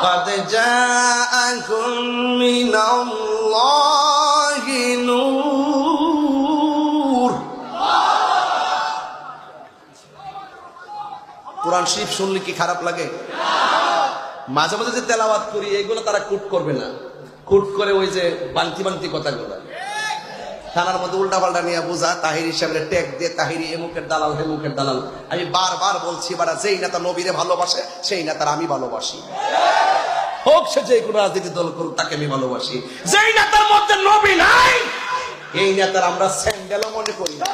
قد جاءكم من الله نور কোরআন শরীফ শুনলে কি খারাপ লাগে? মাঝে মাঝে যে তেলাওয়াত করি এইগুলো তারা কুট করবে না, কুট করে ওই যে বান্তি বান্তি কথাগুলো থানার মধ্যে উল্টা পাল্টা নিয়ে বোঝা, তাহিরি সামনে ট্যাগ দিয়ে তাহিরি এমুকের দালাল হেমুকের দালাল। আমি বারবার বলছি বারা, যেই নেতা নবীরে ভালোবাসে সেই নেতার আমি ভালোবাসি, হোক সে যে কোনো রাজনীতি দল করুক তাকে আমি ভালোবাসি। যেই নেতার মধ্যে নবী নাই এই নেতার আমরা স্যান্ডেলও মনে করি না।